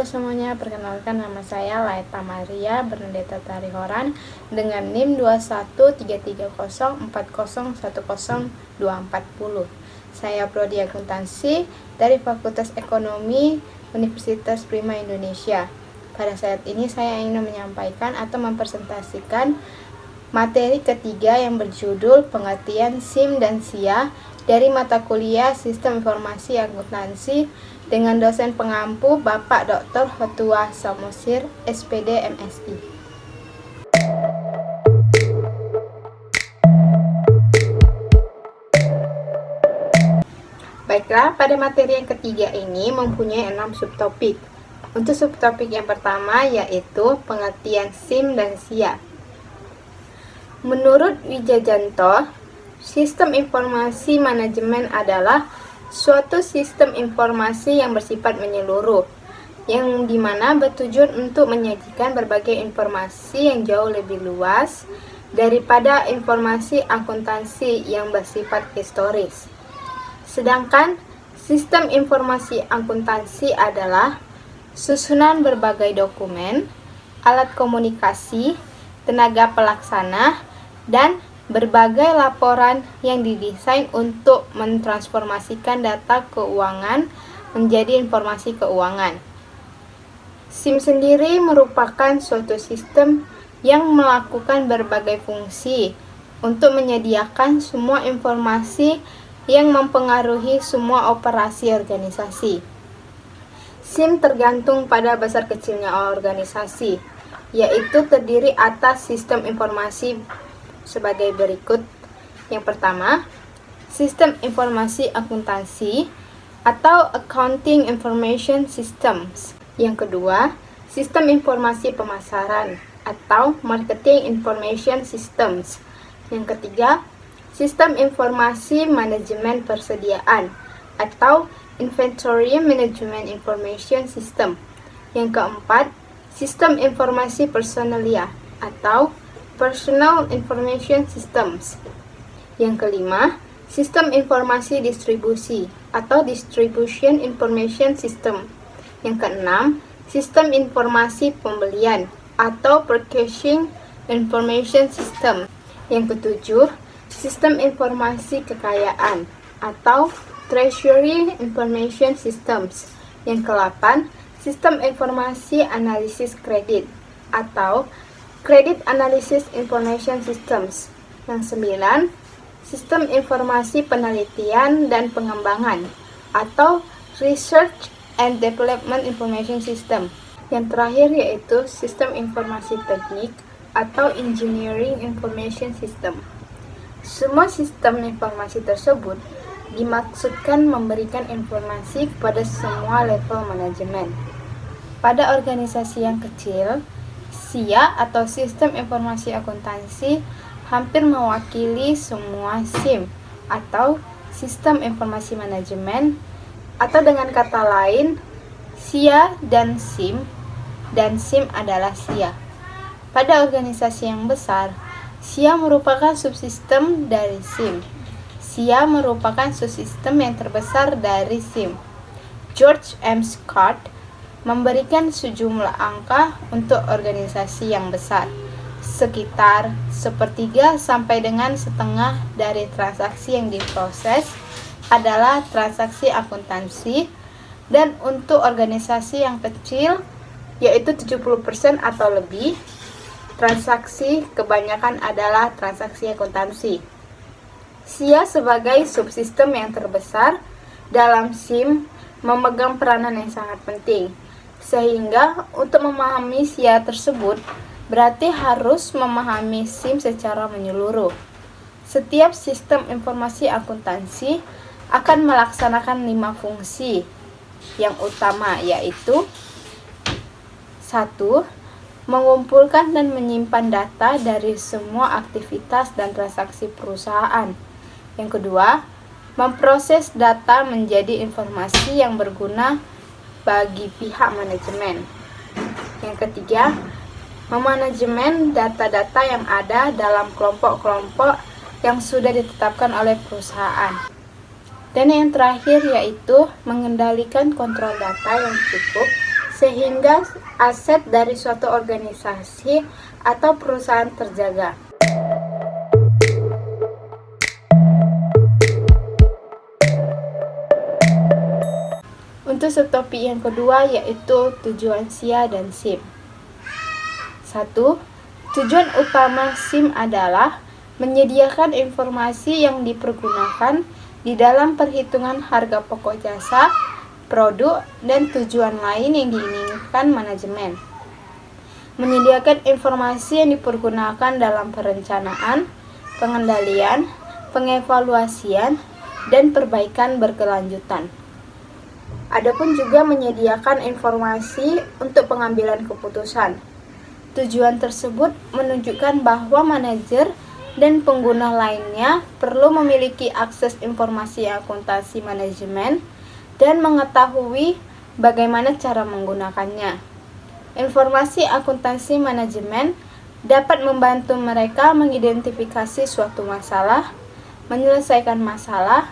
semuanya, perkenalkan nama saya Laeta Maria Bernadetta Tarihoran dengan NIM 21330401024. Saya prodi akuntansi dari Fakultas Ekonomi Universitas Prima Indonesia. Pada saat ini saya ingin menyampaikan atau mempresentasikan materi ketiga yang berjudul pengertian SIM dan SIA dari mata kuliah Sistem Informasi Akuntansi dengan dosen pengampu Bapak Dr. Hotua Samosir, SPD MSI. Baiklah, pada materi yang ketiga ini mempunyai 6 subtopik. Untuk subtopik yang pertama yaitu pengertian SIM dan SIA. Menurut Wijajanto, sistem informasi manajemen adalah suatu sistem informasi yang bersifat menyeluruh, yang dimana bertujuan untuk menyajikan berbagai informasi yang jauh lebih luas daripada informasi akuntansi yang bersifat historis. Sedangkan sistem informasi akuntansi adalah susunan berbagai dokumen, alat komunikasi, tenaga pelaksana, dan berbagai laporan yang didesain untuk mentransformasikan data keuangan menjadi informasi keuangan. SIM sendiri merupakan suatu sistem yang melakukan berbagai fungsi untuk menyediakan semua informasi yang mempengaruhi semua operasi organisasi. SIM tergantung pada besar kecilnya organisasi, yaitu terdiri atas sistem informasi sebagai berikut. Yang pertama, sistem informasi akuntansi atau Accounting Information Systems. Yang kedua, sistem informasi pemasaran atau Marketing Information Systems. Yang ketiga, sistem informasi manajemen persediaan atau Inventory Management Information System. Yang keempat, sistem informasi personalia atau Personal Information Systems. Yang kelima, sistem informasi distribusi atau Distribution Information System. Yang keenam, sistem informasi pembelian atau Purchasing Information System. Yang ketujuh, sistem informasi kekayaan atau Treasury Information Systems. Yang ke-8, sistem informasi analisis kredit atau Credit Analysis Information Systems. Yang 9, sistem informasi penelitian dan pengembangan atau Research and Development Information System. Yang terakhir yaitu sistem informasi teknik atau Engineering Information System. Semua sistem informasi tersebut dimaksudkan memberikan informasi kepada semua level manajemen. Pada organisasi yang kecil, SIA atau Sistem Informasi Akuntansi hampir mewakili semua SIM atau Sistem Informasi Manajemen, atau dengan kata lain, SIA dan SIM adalah SIA. Pada organisasi yang besar, SIA merupakan subsistem dari SIM. SIA merupakan subsistem yang terbesar dari SIM. George M. Scott memberikan sejumlah angka untuk organisasi yang besar. Sekitar 1/3 sampai dengan setengah dari transaksi yang diproses adalah transaksi akuntansi, dan untuk organisasi yang kecil, yaitu 70% atau lebih, transaksi kebanyakan adalah transaksi akuntansi. SIA sebagai subsistem yang terbesar dalam SIM memegang peranan yang sangat penting, sehingga untuk memahami SIA tersebut berarti harus memahami SIM secara menyeluruh. Setiap sistem informasi akuntansi akan melaksanakan 5 fungsi yang utama, yaitu 1. Mengumpulkan dan menyimpan data dari semua aktivitas dan transaksi perusahaan. Yang kedua, memproses data menjadi informasi yang berguna bagi pihak manajemen. Yang ketiga, memanajemen data-data yang ada dalam kelompok-kelompok yang sudah ditetapkan oleh perusahaan. Dan yang terakhir yaitu mengendalikan kontrol data yang cukup sehingga aset dari suatu organisasi atau perusahaan terjaga. Untuk subtopik yang kedua yaitu tujuan SIA dan SIM. 1. Tujuan utama SIM adalah menyediakan informasi yang dipergunakan di dalam perhitungan harga pokok jasa, produk, dan tujuan lain yang diinginkan manajemen. Menyediakan informasi yang dipergunakan dalam perencanaan, pengendalian, pengevaluasian, dan perbaikan berkelanjutan. Adapun juga menyediakan informasi untuk pengambilan keputusan. Tujuan tersebut menunjukkan bahwa manajer dan pengguna lainnya perlu memiliki akses informasi akuntansi manajemen dan mengetahui bagaimana cara menggunakannya. Informasi akuntansi manajemen dapat membantu mereka mengidentifikasi suatu masalah, menyelesaikan masalah,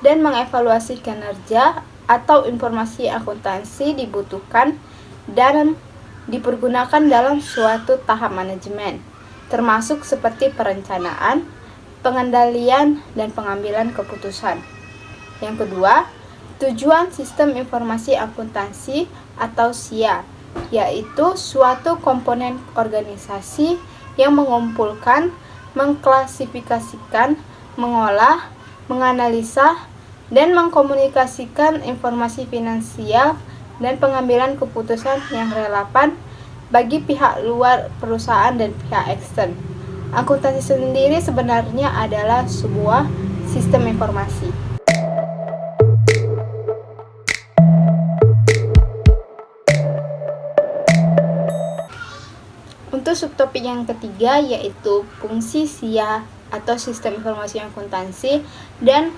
dan mengevaluasi kinerja atau informasi akuntansi dibutuhkan dan dipergunakan dalam suatu tahap manajemen, termasuk seperti perencanaan, pengendalian, dan pengambilan keputusan. Yang kedua, tujuan sistem informasi akuntansi atau SIA, yaitu suatu komponen organisasi yang mengumpulkan, mengklasifikasikan, mengolah, menganalisa, dan mengkomunikasikan informasi finansial dan pengambilan keputusan yang relevan bagi pihak luar perusahaan dan pihak ekstern. Akuntansi sendiri sebenarnya adalah sebuah sistem informasi. Untuk subtopik yang ketiga yaitu fungsi SIA atau sistem informasi akuntansi dan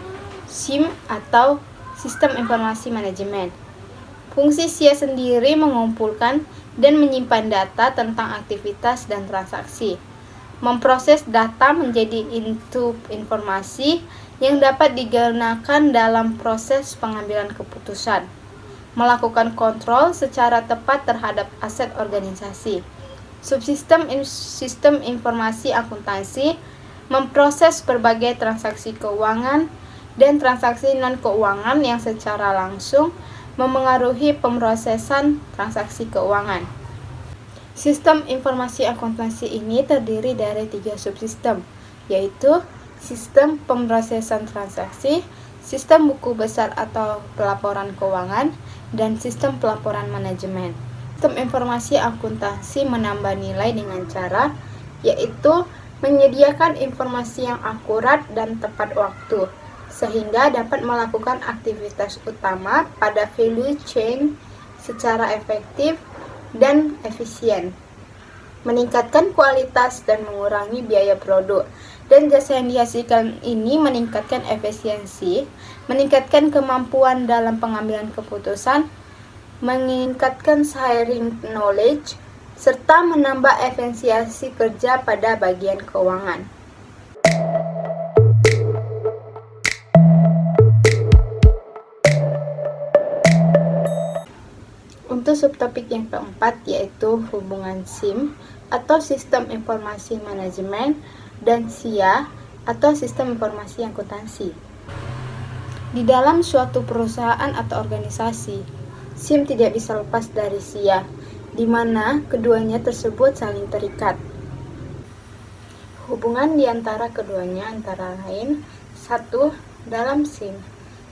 SIM atau sistem informasi manajemen. Fungsi SIA sendiri mengumpulkan dan menyimpan data tentang aktivitas dan transaksi, memproses data menjadi input informasi yang dapat digunakan dalam proses pengambilan keputusan, melakukan kontrol secara tepat terhadap aset organisasi. Subsistem sistem informasi akuntansi memproses berbagai transaksi keuangan dan transaksi non-keuangan yang secara langsung memengaruhi pemrosesan transaksi keuangan. Sistem informasi akuntansi ini terdiri dari 3 subsistem, yaitu sistem pemrosesan transaksi, sistem buku besar atau pelaporan keuangan, dan sistem pelaporan manajemen. Sistem informasi akuntansi menambah nilai dengan cara yaitu menyediakan informasi yang akurat dan tepat waktu, sehingga dapat melakukan aktivitas utama pada value chain secara efektif dan efisien, meningkatkan kualitas dan mengurangi biaya produk dan jasa yang dihasilkan ini meningkatkan efisiensi, meningkatkan kemampuan dalam pengambilan keputusan, meningkatkan sharing knowledge, serta menambah efisiensi kerja pada bagian keuangan. Untuk subtopik yang keempat yaitu hubungan SIM atau sistem informasi manajemen dan SIA atau sistem informasi akuntansi. Di dalam suatu perusahaan atau organisasi, SIM tidak bisa lepas dari SIA, di mana keduanya tersebut saling terikat. Hubungan di antara keduanya antara lain: 1. Dalam SIM,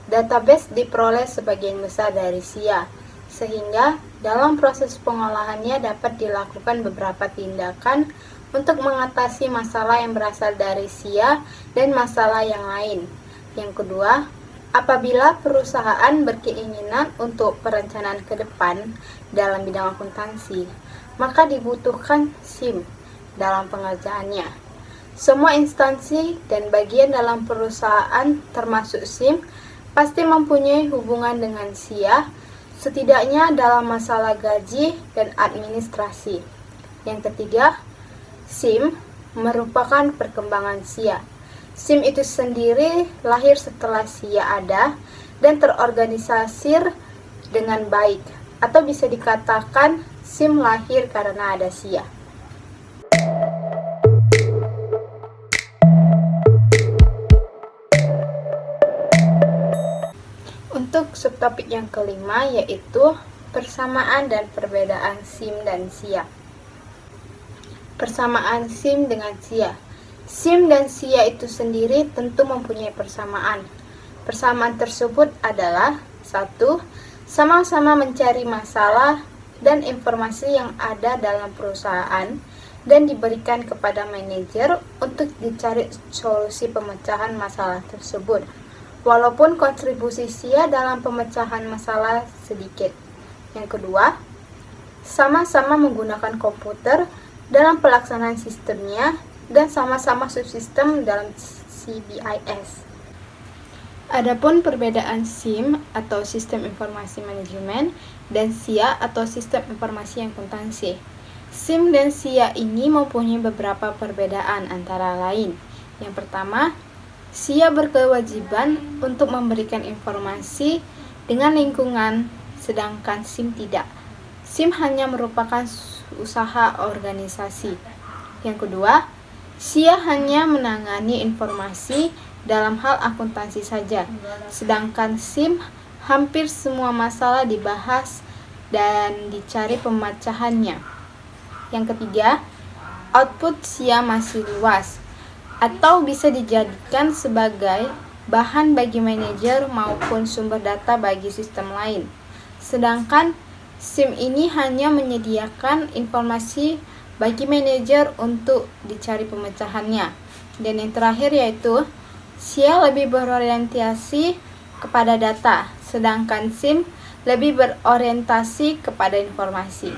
database diperoleh sebagian besar dari SIA, sehingga dalam proses pengolahannya dapat dilakukan beberapa tindakan untuk mengatasi masalah yang berasal dari SIA dan masalah yang lain. Yang kedua, apabila perusahaan berkeinginan untuk perencanaan ke depan dalam bidang akuntansi, maka dibutuhkan SIM dalam pengerjaannya. Semua instansi dan bagian dalam perusahaan termasuk SIM pasti mempunyai hubungan dengan SIA, setidaknya dalam masalah gaji dan administrasi. Yang ketiga, SIM merupakan perkembangan SIA. SIM itu sendiri lahir setelah SIA ada dan terorganisir dengan baik. atau bisa dikatakan SIM lahir karena ada SIA. Untuk subtopik yang kelima yaitu persamaan dan perbedaan SIM dan SIA. Persamaan SIM dengan SIA. SIM dan SIA itu sendiri tentu mempunyai persamaan. Persamaan tersebut adalah 1. Sama-sama mencari masalah dan informasi yang ada dalam perusahaan dan diberikan kepada manajer untuk dicari solusi pemecahan masalah tersebut. Walaupun kontribusi SIA dalam pemecahan masalah sedikit. Yang kedua, sama-sama menggunakan komputer dalam pelaksanaan sistemnya dan sama-sama subsistem dalam CBIS. Adapun perbedaan SIM atau Sistem Informasi Manajemen dan SIA atau Sistem Informasi Akuntansi. SIM dan SIA ini mempunyai beberapa perbedaan antara lain. Yang pertama, SIA berkewajiban untuk memberikan informasi dengan lingkungan, sedangkan SIM tidak. SIM hanya merupakan usaha organisasi. Yang kedua, SIA hanya menangani informasi dalam hal akuntansi saja, sedangkan SIM hampir semua masalah dibahas dan dicari pemecahannya. Yang ketiga, output SIA masih luas, atau bisa dijadikan sebagai bahan bagi manajer maupun sumber data bagi sistem lain. Sedangkan SIM ini hanya menyediakan informasi bagi manajer untuk dicari pemecahannya. Dan yang terakhir yaitu SIA lebih berorientasi kepada data, sedangkan SIM lebih berorientasi kepada informasi.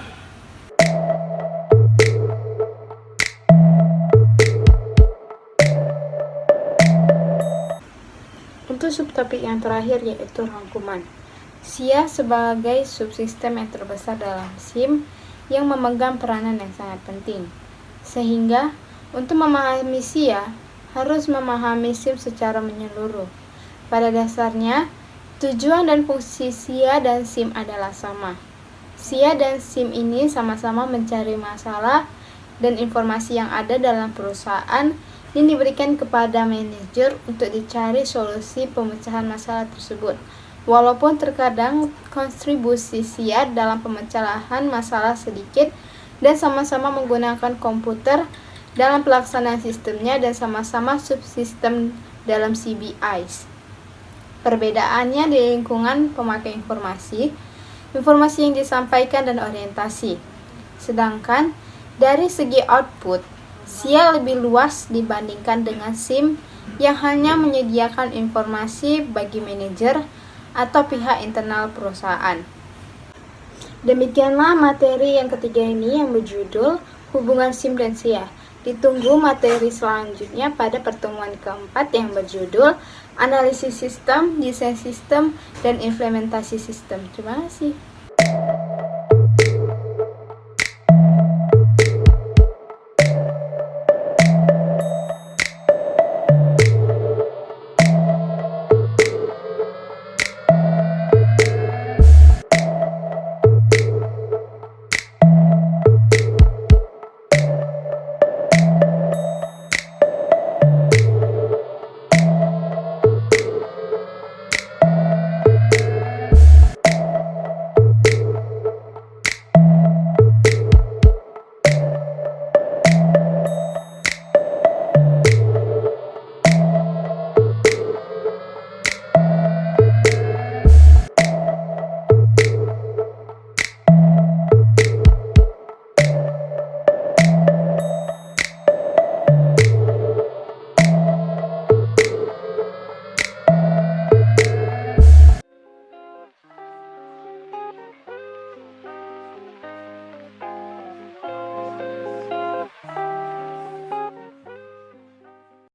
Untuk subtopik yang terakhir yaitu rangkuman. SIA sebagai subsistem yang terbesar dalam SIM yang memegang peranan yang sangat penting. Sehingga untuk memahami SIA harus memahami SIM secara menyeluruh. Pada dasarnya, tujuan dan fungsi SIA dan SIM adalah sama. SIA dan SIM ini sama-sama mencari masalah dan informasi yang ada dalam perusahaan yang diberikan kepada manajer untuk dicari solusi pemecahan masalah tersebut. Walaupun terkadang kontribusi SIA dalam pemecahan masalah sedikit dan sama-sama menggunakan komputer dalam pelaksanaan sistemnya dan sama-sama subsistem dalam CBIS. Perbedaannya di lingkungan pemakai informasi, informasi yang disampaikan dan orientasi. Sedangkan dari segi output, SIA lebih luas dibandingkan dengan SIM yang hanya menyediakan informasi bagi manajer atau pihak internal perusahaan. Demikianlah materi yang ketiga ini yang berjudul Hubungan SIM dan SIA. Ditunggu materi selanjutnya pada pertemuan keempat yang berjudul Analisis Sistem, Desain Sistem, dan Implementasi Sistem. Terima kasih.